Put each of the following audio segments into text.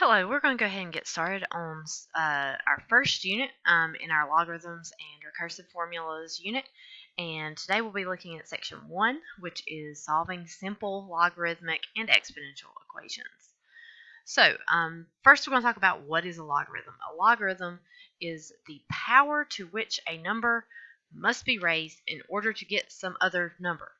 Hello, we're going to go ahead and get started on our first unit in our logarithms and recursive formulas unit. And today we'll be looking at section 1, which is solving simple logarithmic and exponential equations. So first we're going to talk about what is a logarithm. A logarithm is the power to which a number must be raised in order to get some other number.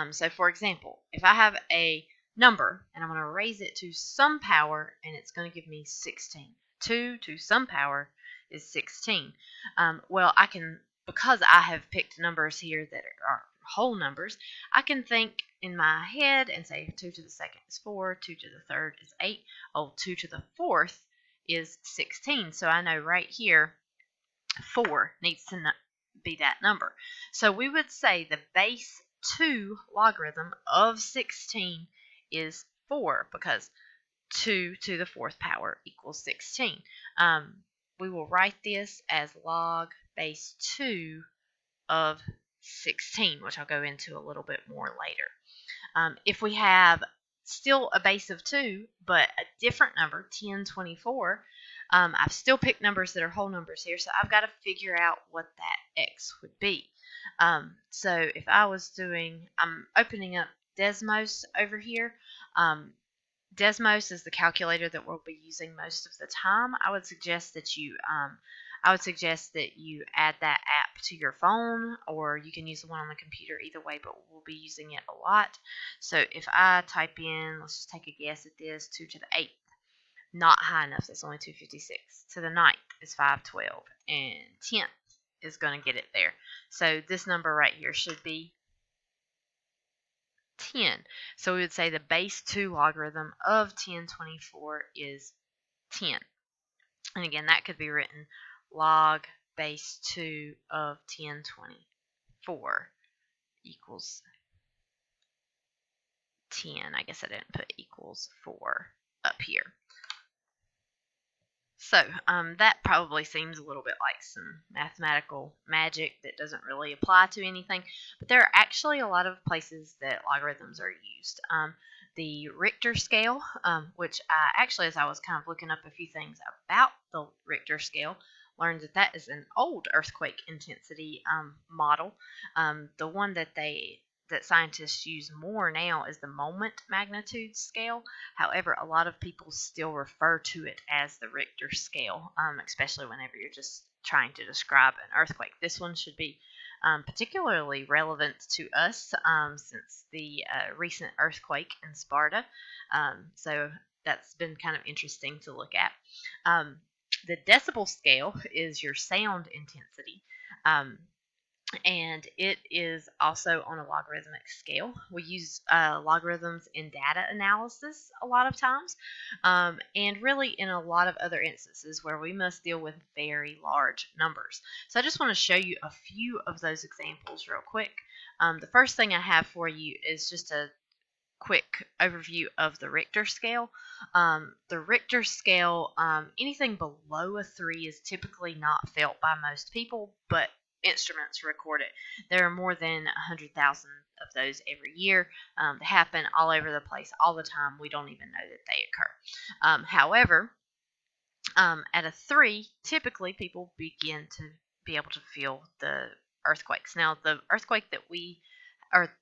So for example, if I have a number and I'm going to raise it to some power and it's going to give me 16. 2 to some power is 16. Well, I can, because I have picked numbers here that are whole numbers, I can think in my head and say 2 to the second is 4, 2 to the third is 8, 2 to the fourth is 16. So I know right here 4 needs to be that number. So we would say the base 2 logarithm of 16 is 4 because 2 to the fourth power equals 16. We will write this as log base 2 of 16, which I'll go into a little bit more later. If we have still a base of 2, but a different number, 10, 24, I've still picked numbers that are whole numbers here, so I've got to figure out what that x would be. So if I was I'm opening up Desmos over here. Desmos is the calculator that we'll be using most of the time. I would suggest that you add that app to your phone, or you can use the one on the computer, either way, but we'll be using it a lot. So if I type in, let's just take a guess at this, 2 to the 8th, not high enough, that's only 256. To the 9th is 512, and 10th is going to get it there. So this number right here should be 10. So we would say the base 2 logarithm of 1024 is 10. And again, that could be written log base 2 of 1024 equals 10. I guess I didn't put equals 4 up here. So that probably seems a little bit like some mathematical magic that doesn't really apply to anything, but there are actually a lot of places that logarithms are used. The Richter scale, which I actually, as I was kind of looking up a few things about the Richter scale, learned that is an old earthquake intensity model. The one that scientists use more now is the moment magnitude scale. However, a lot of people still refer to it as the Richter scale, especially whenever you're just trying to describe an earthquake. This one should be particularly relevant to us since the recent earthquake in Sparta. So that's been kind of interesting to look at. The decibel scale is your sound intensity. And it is also on a logarithmic scale. We use logarithms in data analysis a lot of times, and really in a lot of other instances where we must deal with very large numbers. So I just want to show you a few of those examples real quick. The first thing I have for you is just a quick overview of the Richter scale. The Richter scale, anything below a 3 is typically not felt by most people, but instruments record it. There are more than 100,000 of those every year. They happen all over the place all the time. We don't even know that they occur. However, at a 3, typically people begin to be able to feel the earthquakes. Now, the earthquake that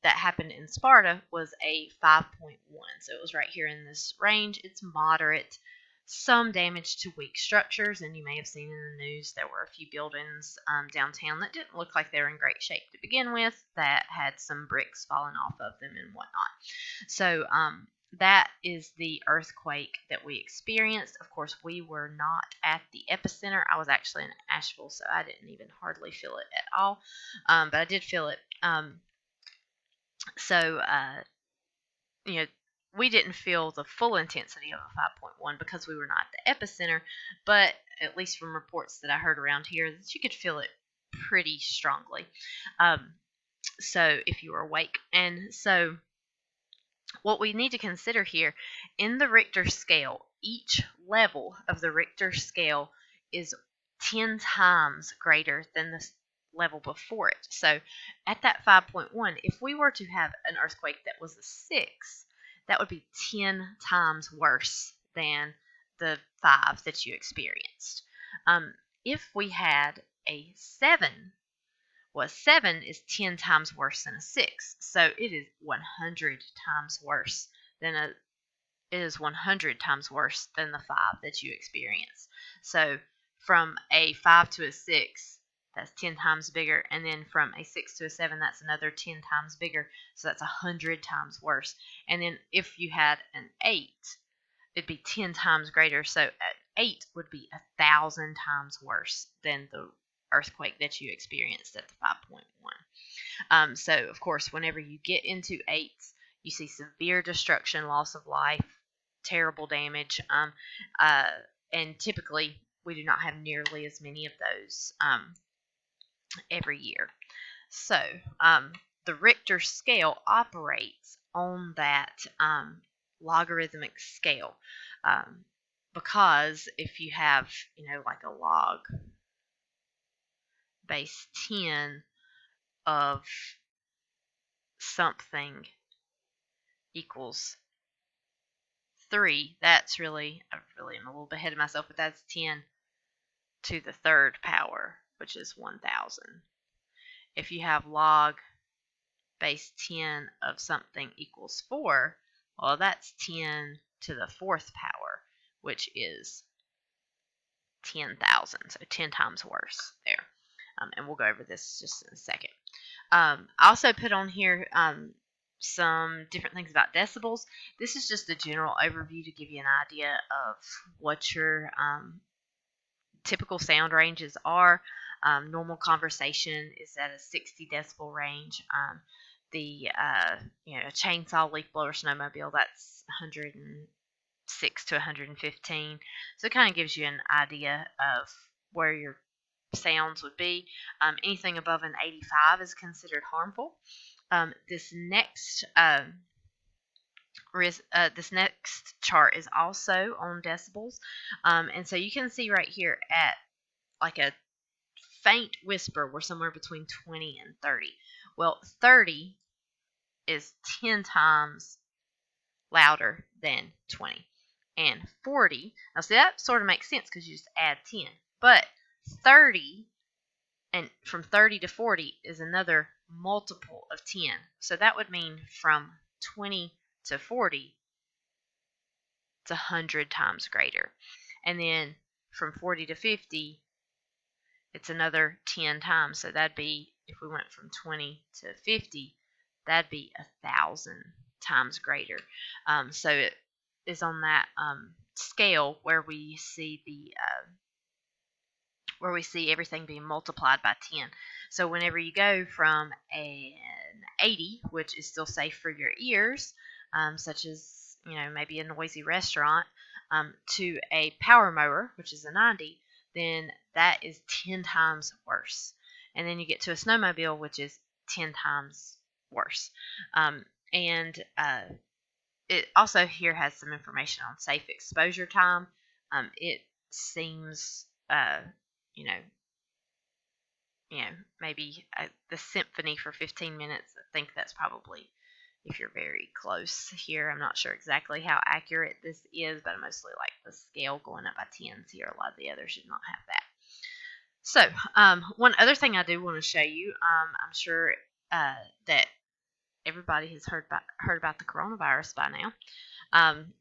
happened in Sparta was a 5.1, so it was right here in this range. It's moderate. Some damage to weak structures, and you may have seen in the news there were a few buildings downtown that didn't look like they were in great shape to begin with, that had some bricks falling off of them and whatnot. So that is the earthquake that we experienced. Of course, we were not at the epicenter. I was actually in Asheville, so I didn't even hardly feel it at all, but I did feel it. We didn't feel the full intensity of a 5.1 because we were not at the epicenter, but at least from reports that I heard around here, that you could feel it pretty strongly. So if you were awake. And so what we need to consider here, in the Richter scale, each level of the Richter scale is 10 times greater than the level before it. So at that 5.1, if we were to have an earthquake that was a 6, that would be 10 times worse than the 5 that you experienced. If we had a 7, well, a 7 is 10 times worse than a 6, so it is 100 times worse than a it is 100 times worse than the 5 that you experienced. So from a 5 to a 6, that's 10 times bigger, and then from a 6 to a 7, that's another 10 times bigger, so that's 100 times worse. And then if you had an 8, it'd be 10 times greater, so an 8 would be 1,000 times worse than the earthquake that you experienced at the 5.1. So, of course, whenever you get into 8s, you see severe destruction, loss of life, terrible damage, and typically we do not have nearly as many of those every year. So, the Richter scale operates on that logarithmic scale, because if you have, like a log base 10 of something equals 3, that's really, I really am a little bit ahead of myself, but that's 10 to the third power, which is 1,000. If you have log base 10 of something equals 4, well, that's 10 to the fourth power, which is 10,000, so 10 times worse there. And we'll go over this just in a second. I also put on here some different things about decibels. This is just a general overview to give you an idea of what your typical sound ranges are. Normal conversation is at a 60 decibel range. A chainsaw, leaf blower, snowmobile, that's 106 to 115. So it kind of gives you an idea of where your sounds would be. Anything above an 85 is considered harmful. This next chart is also on decibels, and so you can see right here at like a faint whisper, we're somewhere between 20 and 30. Well, 30 is 10 times louder than 20, and 40. Now, see, that sort of makes sense because you just add 10, but 30 and from 30 to 40 is another multiple of 10. So that would mean from 20 to 40, it's 100 times greater. And then from 40 to 50, it's another 10 times. So that'd be, if we went from 20 to 50, that'd be 1,000 times greater. So it is on that scale where we see everything being multiplied by 10. So whenever you go from an 80, which is still safe for your ears, such as maybe a noisy restaurant, to a power mower, which is a 90, then that is 10 times worse. And then you get to a snowmobile, which is 10 times worse. And it also here has some information on safe exposure time. It seems maybe the symphony for 15 minutes. I think that's probably, if you're very close here. I'm not sure exactly how accurate this is, but I mostly like the scale going up by 10s here. A lot of the others should not have that. So, one other thing I do want to show you, I'm sure that everybody has heard about the coronavirus by now.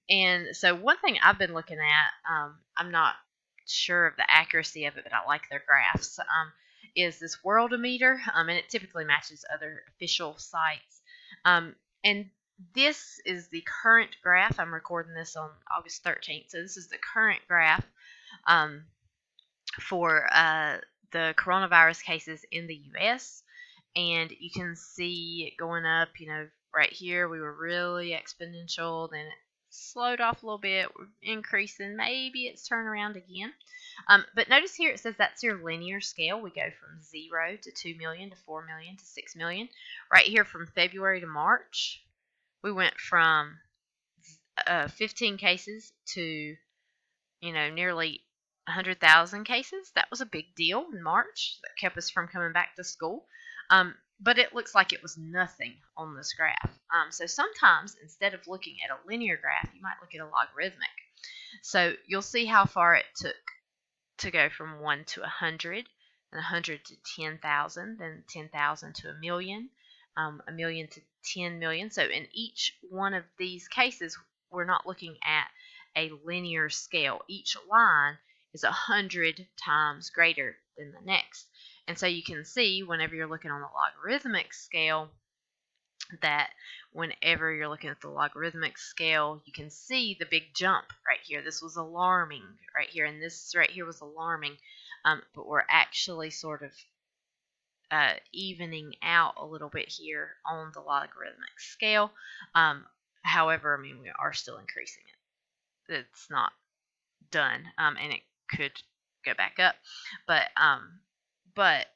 And so one thing I've been looking at, I'm not sure of the accuracy of it, but I like their graphs, is this Worldometer, and it typically matches other official sites. And this is the current graph. I'm recording this on August 13th, so this is the current graph for the coronavirus cases in the U.S., and you can see it going up, right here we were really exponential, then it slowed off a little bit, we're increasing, maybe it's turned around again. But notice here it says that's your linear scale. We go from 0 to 2 million to 4 million to 6 million. Right here from February to March, we went from 15 cases to, nearly 100,000 cases. That was a big deal in March. That kept us from coming back to school. But it looks like it was nothing on this graph. So sometimes, instead of looking at a linear graph, you might look at a logarithmic. So you'll see how far it took to go from 1 to 100, then 100 to 10,000, then 10,000 to a million to 10 million. So in each one of these cases, we're not looking at a linear scale. Each line is 100 times greater than the next. And so you can see whenever you're looking on the logarithmic scale, that whenever you're looking at the logarithmic scale, you can see the big jump right here. This was alarming right here, and this right here was alarming, but we're actually sort of evening out a little bit here on the logarithmic scale. However, I mean, we are still increasing it. It's not done, and it could go back up, but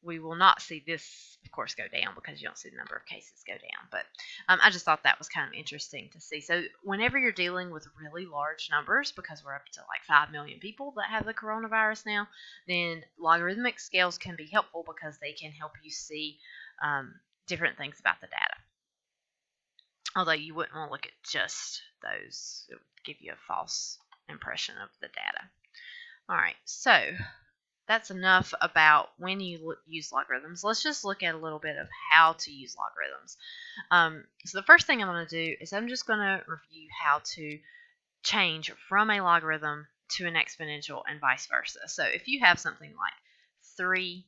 we will not see this, of course, go down because you don't see the number of cases go down. But I just thought that was kind of interesting to see. So whenever you're dealing with really large numbers, because we're up to like 5 million people that have the coronavirus now, then logarithmic scales can be helpful because they can help you see different things about the data. Although you wouldn't want to look at just those. It would give you a false impression of the data. All right, so that's enough about when you use logarithms. Let's just look at a little bit of how to use logarithms. So the first thing I'm going to do is I'm just going to review how to change from a logarithm to an exponential and vice versa. So if you have something like 3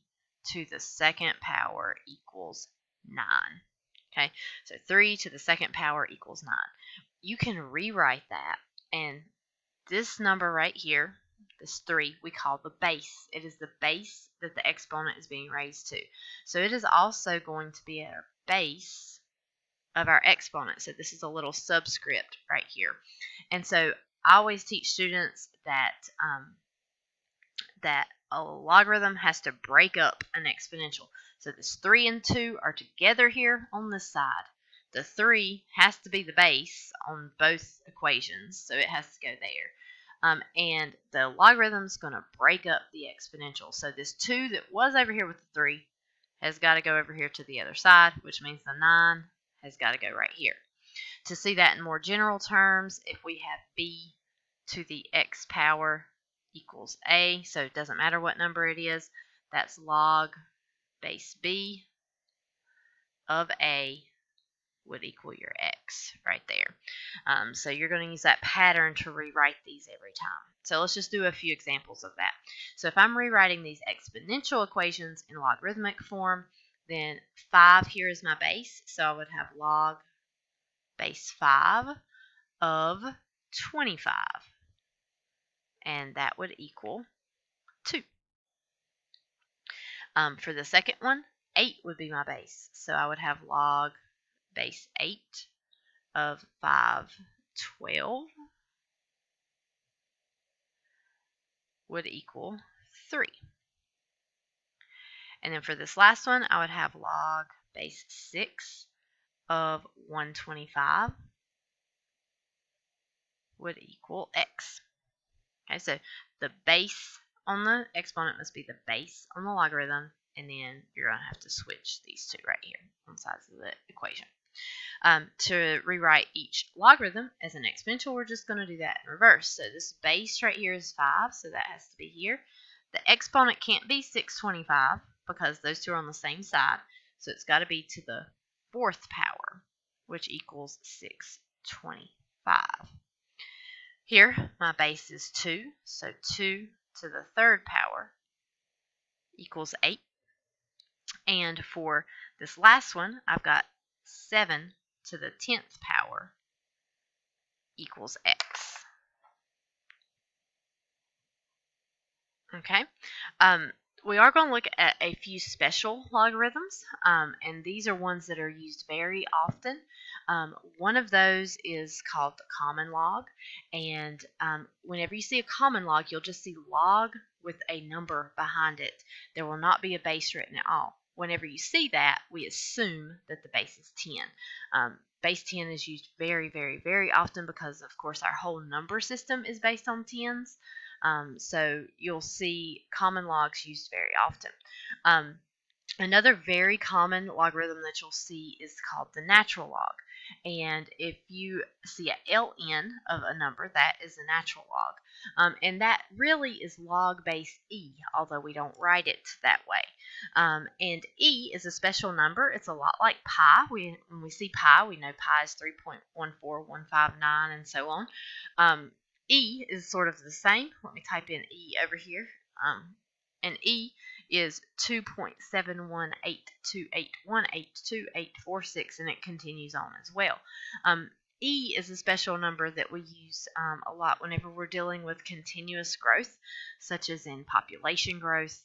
to the second power equals 9, okay, so 3 to the second power equals 9, you can rewrite that, and this number right here, this 3, we call the base. It is the base that the exponent is being raised to. So it is also going to be our base of our exponent. So this is a little subscript right here. And so I always teach students that that a logarithm has to break up an exponential. So this 3 and 2 are together here on this side. The 3 has to be the base on both equations, so it has to go there. And the logarithm is going to break up the exponential. So this 2 that was over here with the 3 has got to go over here to the other side, which means the 9 has got to go right here. To see that in more general terms, if we have b to the x power equals a, so it doesn't matter what number it is, that's log base b of a would equal your x right there. So you're going to use that pattern to rewrite these every time. So let's just do a few examples of that. So if I'm rewriting these exponential equations in logarithmic form, then 5 here is my base. So I would have log base 5 of 25. And that would equal 2. For the second one, 8 would be my base. So I would have log base 8 of 512 would equal 3. And then for this last one, I would have log base 6 of 125 would equal x. Okay, so the base on the exponent must be the base on the logarithm, and then you're going to have to switch these two right here on sides of the equation. To rewrite each logarithm as an exponential, we're just going to do that in reverse. So this base right here is 5, so that has to be here. The exponent can't be 625 because those two are on the same side, so it's got to be to the 4th power, which equals 625. Here, my base is 2, so 2 to the 3rd power equals 8. And for this last one, I've got 7 to the 10th power equals x. Okay, we are going to look at a few special logarithms, and these are ones that are used very often. One of those is called the common log, and whenever you see a common log, you'll just see log with a number behind it. There will not be a base written at all. Whenever you see that, we assume that the base is 10. Base 10 is used very, very, very often because, of course, our whole number system is based on tens. So you'll see common logs used very often. Another very common logarithm that you'll see is called the natural log. And if you see a ln of a number, that is a natural log. And that really is log base e, although we don't write it that way. And e is a special number. It's a lot like pi. When we see pi, we know pi is 3.14159 and so on. E is sort of the same. Let me type in E over here. And E is 2.71828182846, and it continues on as well. E is a special number that we use a lot whenever we're dealing with continuous growth, such as in population growth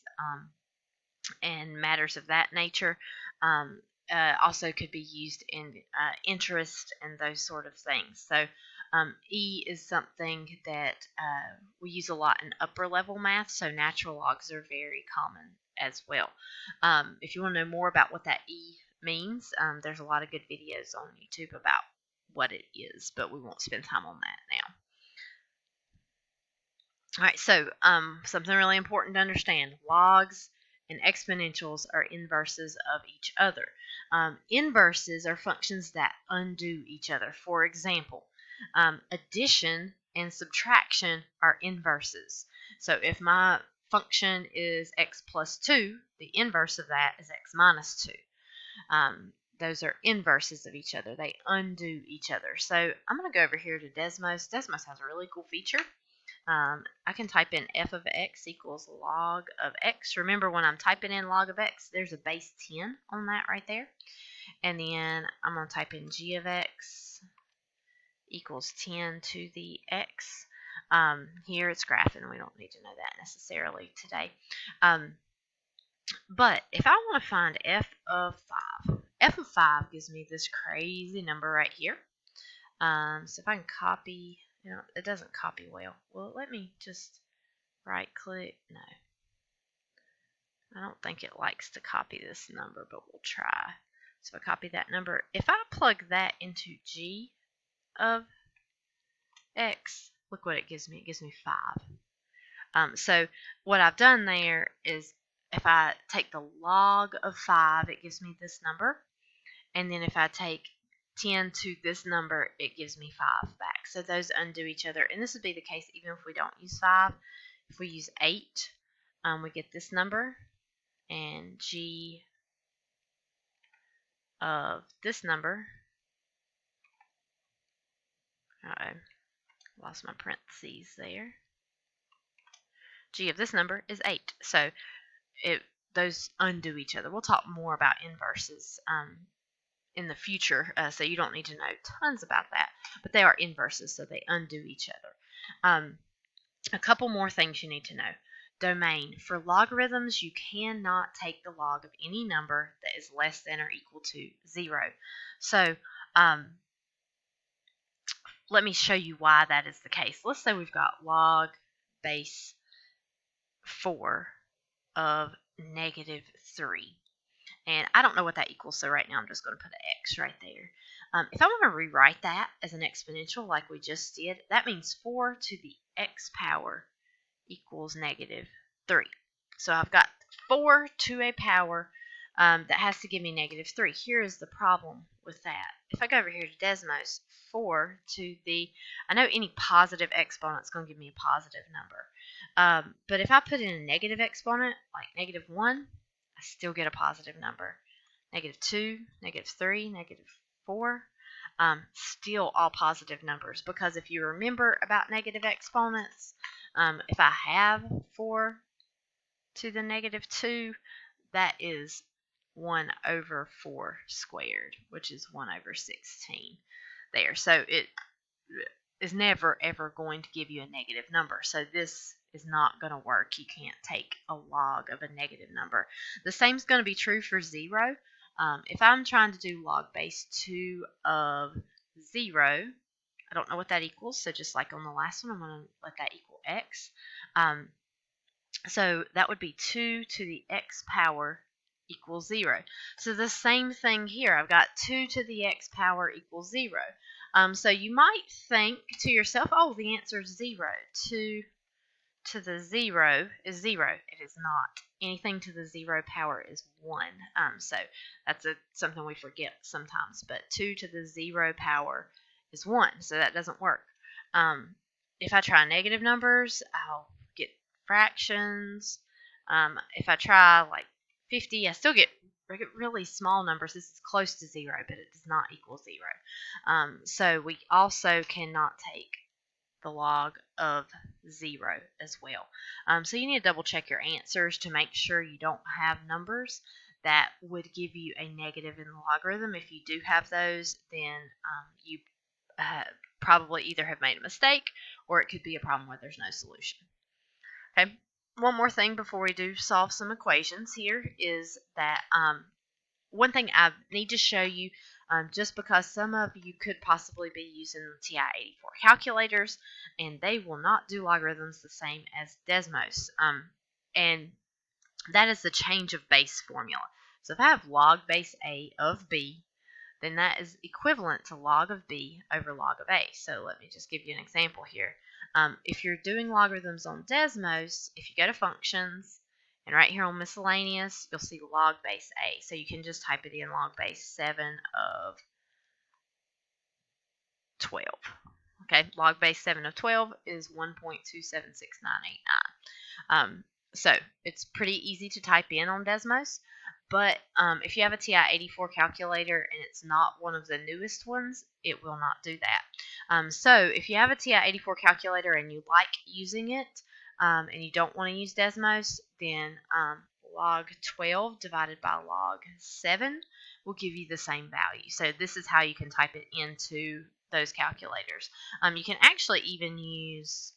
and matters of that nature. Also could be used in interest and those sort of things. So E is something that we use a lot in upper level math, so natural logs are very common as well. If you want to know more about what that E means, there's a lot of good videos on YouTube about what it is, but we won't spend time on that now. All right, so something really important to understand: logs and exponentials are inverses of each other. Inverses are functions that undo each other. For example, addition and subtraction are inverses. So if my function is x plus 2, the inverse of that is x minus 2. Those are inverses of each other. They undo each other. So I'm going to go over here to Desmos. Desmos has a really cool feature. I can type in f of x equals log of x. Remember, when I'm typing in log of x, there's a base 10 on that right there. And then I'm going to type in g of x equals 10 to the x. Here it's graphing. We don't need to know that necessarily today. But if I want to find f of 5 gives me this crazy number right here. So if I can copy, it doesn't copy well. Well, let me just right click. No, I don't think it likes to copy this number, but we'll try. So if I copy that number, if I plug that into g of x, look what it gives me. It gives me 5. So what I've done there is, if I take the log of 5, it gives me this number. And then if I take 10 to this number, it gives me 5 back. So those undo each other. And this would be the case even if we don't use 5. If we use 8, we get this number. And g of this number. Uh-oh, lost my parentheses there. G of this number is 8. So those undo each other. We'll talk more about inverses in the future, so you don't need to know tons about that. But they are inverses, so they undo each other. A couple more things you need to know. Domain. For logarithms, you cannot take the log of any number that is less than or equal to 0. So let me show you why that is the case. Let's say we've got log base 4 of negative 3. And I don't know what that equals, so right now I'm just going to put an x right there. If I want to rewrite that as an exponential like we just did, that means 4 to the x power equals negative 3. So I've got 4 to a power that has to give me negative 3. Here is the problem with that. If I go over here to Desmos, 4 to the, I know any positive exponent is going to give me a positive number. But if I put in a negative exponent, like negative 1, I still get a positive number. Negative 2, negative 3, negative 4, still all positive numbers. Because if you remember about negative exponents, if I have 4 to the negative 2, that is 1 over 4 squared, which is 1 over 16 there. So it is never, ever going to give you a negative number. So this is not going to work. You can't take a log of a negative number. The same is going to be true for 0. If I'm trying to do log base 2 of 0, I don't know what that equals, so just like on the last one, I'm going to let that equal x. So that would be 2 to the x power equals 0. So the same thing here. I've got 2 to the x power equals 0. So you might think to yourself, oh, the answer is 0. 2 to the 0 is 0. It is not. Anything to the 0 power is 1. So that's something we forget sometimes. But 2 to the 0 power is 1, so that doesn't work. If I try negative numbers, I'll get fractions. If I try like 50, I still get really small numbers. This is close to 0, but it does not equal 0. So we also cannot take the log of 0 as well. So you need to double check your answers to make sure you don't have numbers that would give you a negative in the logarithm. If you do have those, then you probably either have made a mistake or it could be a problem where there's no solution. Okay, one more thing before we do solve some equations here is that one thing I need to show you, just because some of you could possibly be using the TI-84 calculators, and they will not do logarithms the same as Desmos. And that is the change of base formula. So if I have log base A of B, then that is equivalent to log of B over log of A. So let me just give you an example here. If you're doing logarithms on Desmos, if you go to functions, and right here on miscellaneous, you'll see log base A. So you can just type it in log base 7 of 12. Okay, log base 7 of 12 is 1.276989. So it's pretty easy to type in on Desmos. But if you have a TI-84 calculator and it's not one of the newest ones, it will not do that. So if you have a TI-84 calculator and you like using it, and you don't want to use Desmos, then log 12 divided by log 7 will give you the same value. So this is how you can type it into those calculators. You can actually even use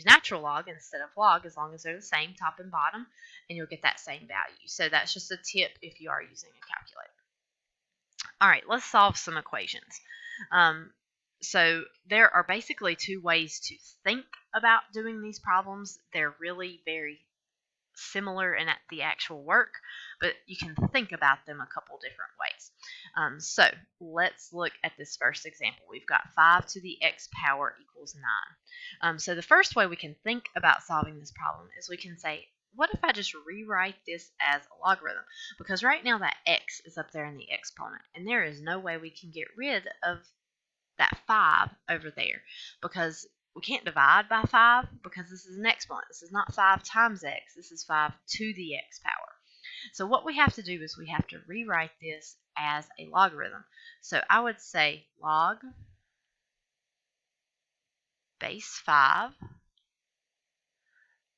natural log instead of log, as long as they're the same top and bottom, and you'll get that same value. So that's just a tip if you are using a calculator. All right, let's solve some equations. So there are basically two ways to think about doing these problems. They're really very similar in the actual work, but you can think about them a couple different ways. So let's look at this first example. We've got 5 to the x power equals 9. So the first way we can think about solving this problem is we can say, what if I just rewrite this as a logarithm? Because right now that x is up there in the exponent, and there is no way we can get rid of that 5 over there, because we can't divide by 5 because this is an exponent. This is not 5 times x. This is 5 to the x power. So what we have to do is we have to rewrite this as a logarithm. So I would say log base 5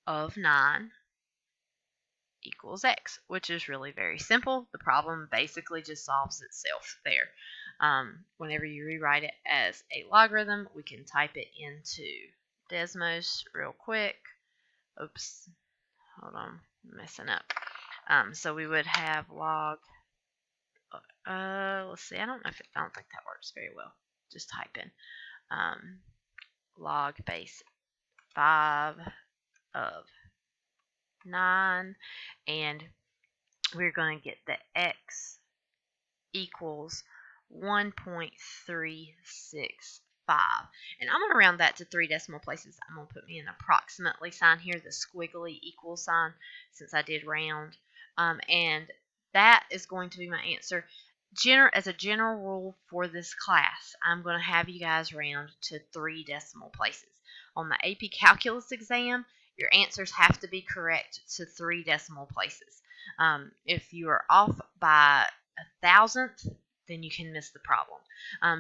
of 9 equals x, which is really very simple. The problem basically just solves itself there. Whenever you rewrite it as a logarithm, we can type it into Desmos real quick. Oops, hold on, I'm messing up. So we would have log, let's see, I don't think that works very well. Just type in log base 5 of 9, and we're going to get the x equals 1.365. And I'm going to round that to 3 decimal places. I'm going to put me an approximately sign here, the squiggly equal sign, since I did round. And that is going to be my answer. As a general rule for this class, I'm going to have you guys round to 3 decimal places. On the AP Calculus exam, your answers have to be correct to 3 decimal places. If you are off by 1,000th, then you can miss the problem.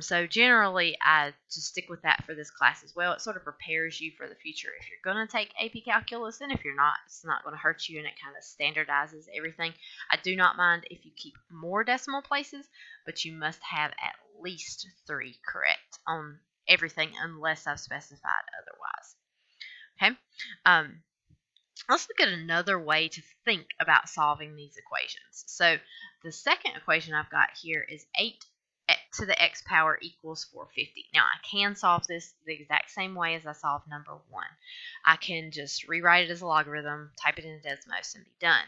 So generally, I just stick with that for this class as well. It sort of prepares you for the future if you're going to take AP Calculus, and if you're not, it's not going to hurt you, and it kind of standardizes everything. I do not mind if you keep more decimal places, but you must have at least 3 correct on everything unless I've specified otherwise. Okay. Let's look at another way to think about solving these equations. So the second equation I've got here is 8 to the x power equals 450. Now I can solve this the exact same way as I solved number 1. I can just rewrite it as a logarithm, type it in Desmos, and be done.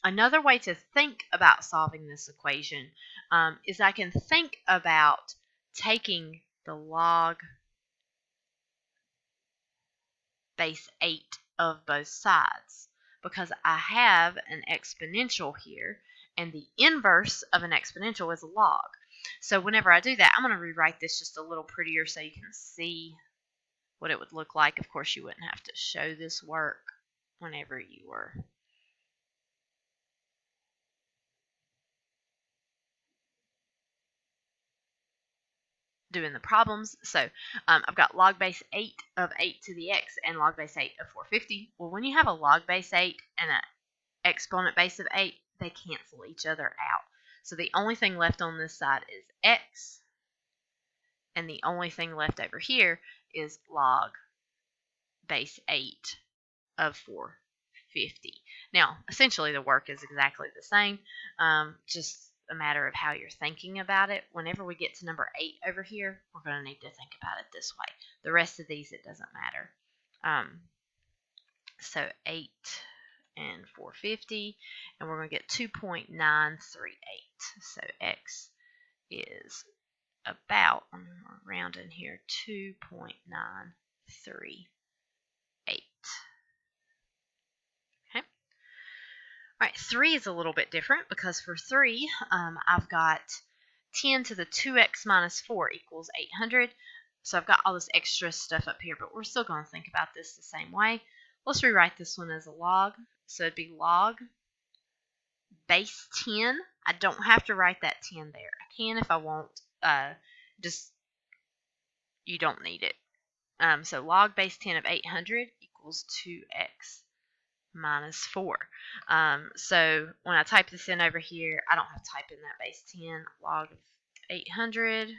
Another way to think about solving this equation is I can think about taking the log base 8 of both sides, because I have an exponential here, and the inverse of an exponential is a log. So whenever I do that, I'm going to rewrite this just a little prettier so you can see what it would look like. Of course, you wouldn't have to show this work whenever you were doing the problems. So I've got log base 8 of 8 to the x and log base 8 of 450. Well, when you have a log base 8 and an exponent base of 8, they cancel each other out. So the only thing left on this side is x, and the only thing left over here is log base 8 of 450. Now, essentially the work is exactly the same, just a matter of how you're thinking about it. Whenever we get to number 8 over here, we're going to need to think about it this way. The rest of these, it doesn't matter. So 8 and 450, and we're going to get 2.938. So x is about, I'm rounding here, 2.938. All right, 3 is a little bit different because for 3, I've got 10 to the 2x minus 4 equals 800. So I've got all this extra stuff up here, but we're still going to think about this the same way. Let's rewrite this one as a log. So it'd be log base 10. I don't have to write that 10 there. I can if I want. Just, you don't need it. So log base 10 of 800 equals 2x minus 4. So when I type this in over here, I don't have to type in that base 10. Log of 800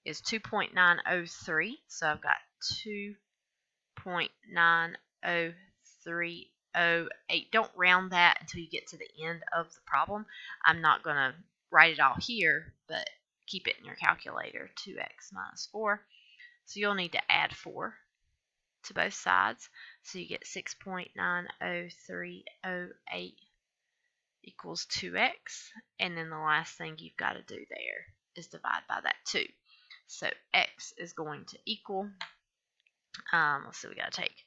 is 2.903. So I've got 2.90308. Don't round that until you get to the end of the problem. I'm not going to write it all here, but keep it in your calculator. 2x minus 4. So you'll need to add 4 to both sides. So you get 6.90308 equals 2x. And then the last thing you've got to do there is divide by that 2. So x is going to equal, let's see, we got to take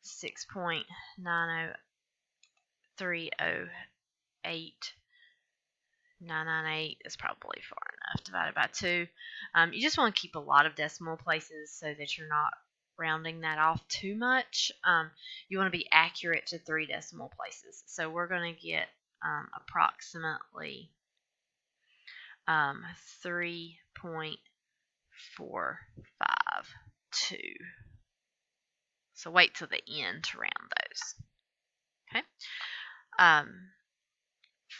6.90308. 998 is probably far enough, divided by 2. You just want to keep a lot of decimal places so that you're not rounding that off too much. You want to be accurate to 3 decimal places. So we're going to get approximately 3.452. So wait till the end to round those. Okay.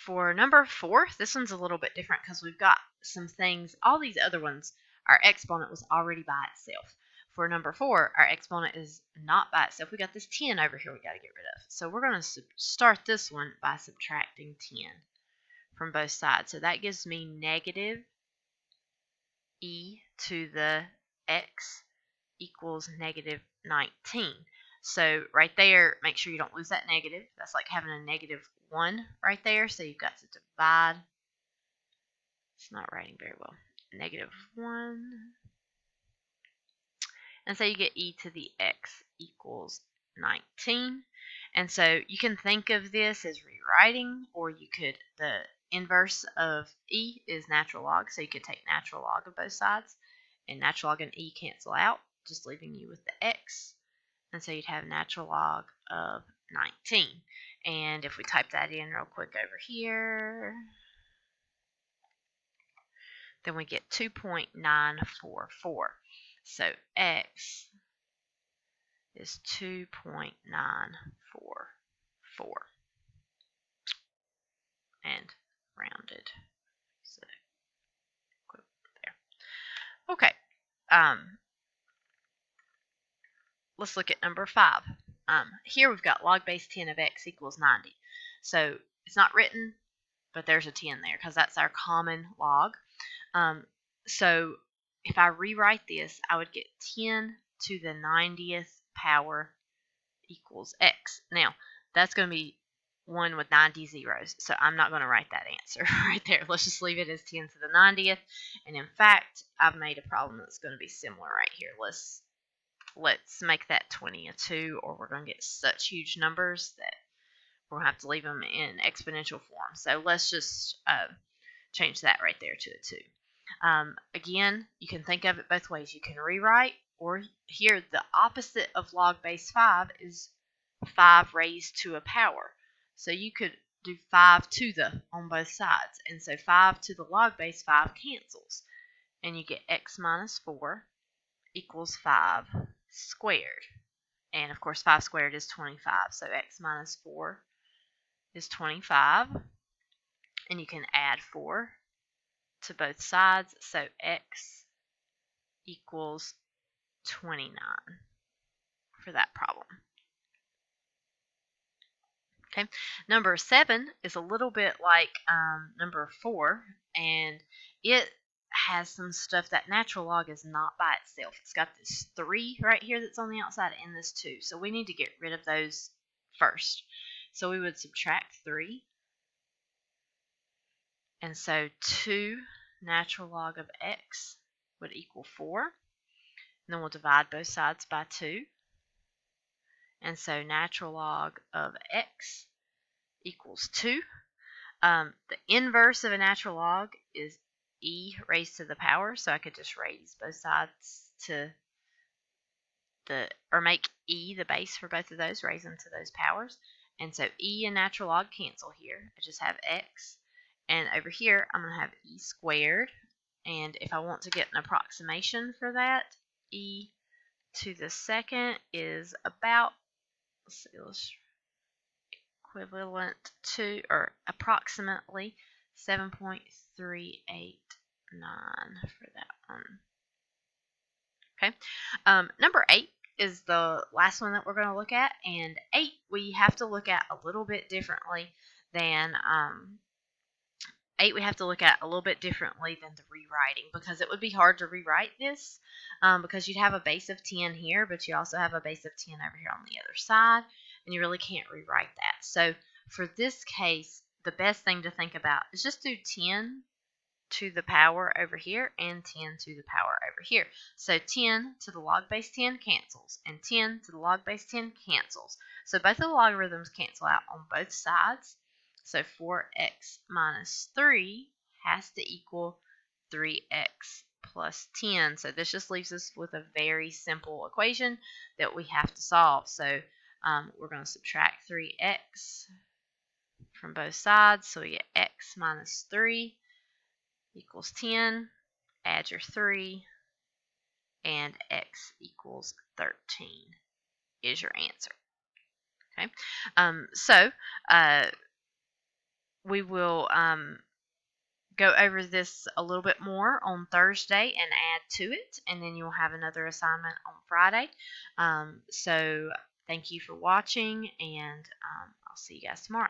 For number 4, this one's a little bit different because we've got some things. All these other ones, our exponent was already by itself. For number 4, our exponent is not by itself. We got this 10 over here we got to get rid of. So we're going to start this one by subtracting 10 from both sides. So that gives me negative e to the x equals negative 19. So right there, make sure you don't lose that negative. That's like having a negative 1 right there. So you've got to divide. It's not writing very well. Negative 1. And so you get e to the x equals 19. And so you can think of this as rewriting, or you could, the inverse of e is natural log. So you could take natural log of both sides, and natural log and e cancel out, just leaving you with the x. And so you'd have natural log of 19. And if we type that in real quick over here, then we get 2.944. So x is 2.944. And rounded. So there. Okay. Let's look at number 5. Here we've got log base 10 of x equals 90. So it's not written, but there's a 10 there because that's our common log. So if I rewrite this, I would get 10 to the 90th power equals x. Now, that's going to be 1 with 90 zeros, so I'm not going to write that answer right there. Let's just leave it as 10 to the 90th. And in fact, I've made a problem that's going to be similar right here. Let's let's make that 20 a 2, or we're going to get such huge numbers that we're going to have to leave them in exponential form. So let's just change that right there to a 2. Again, you can think of it both ways. You can rewrite, or here the opposite of log base 5 is 5 raised to a power. So you could do 5 to the on both sides. And so 5 to the log base 5 cancels. And you get x minus 4 equals 5 squared. And of course 5 squared is 25. So x minus 4 is 25. And you can add 4 to both sides. So x equals 29 for that problem. Okay, number 7 is a little bit like number 4, and it has some stuff that natural log is not by itself. It's got this 3 right here that's on the outside and this 2. So we need to get rid of those first. So we would subtract 3. And so 2 natural log of x would equal 4. And then we'll divide both sides by 2. And so natural log of x equals 2. The inverse of a natural log is e raised to the power, so I could just raise both sides to or make e the base for both of those, raise them to those powers. And so e and natural log cancel here. I just have x. And over here, I'm going to have e squared. And if I want to get an approximation for that, e to the second is about, equivalent to, or approximately 7.389 for that one. Okay. Number 8 is the last one that we're going to look at, and 8 we have to look at a little bit differently than 8 we have to look at a little bit differently than the rewriting, because it would be hard to rewrite this because you'd have a base of 10 here, but you also have a base of 10 over here on the other side, and you really can't rewrite that. So for this case, the best thing to think about is just do 10 to the power over here and 10 to the power over here. So 10 to the log base 10 cancels, and 10 to the log base 10 cancels. So both of the logarithms cancel out on both sides. So 4x minus 3 has to equal 3x plus 10. So this just leaves us with a very simple equation that we have to solve. So we're going to subtract 3x from both sides. So we get x minus 3 equals 10. Add your 3, and x equals 13 is your answer. Okay, so we will go over this a little bit more on Thursday and add to it, and then you'll have another assignment on Friday. So thank you for watching, and I'll see you guys tomorrow.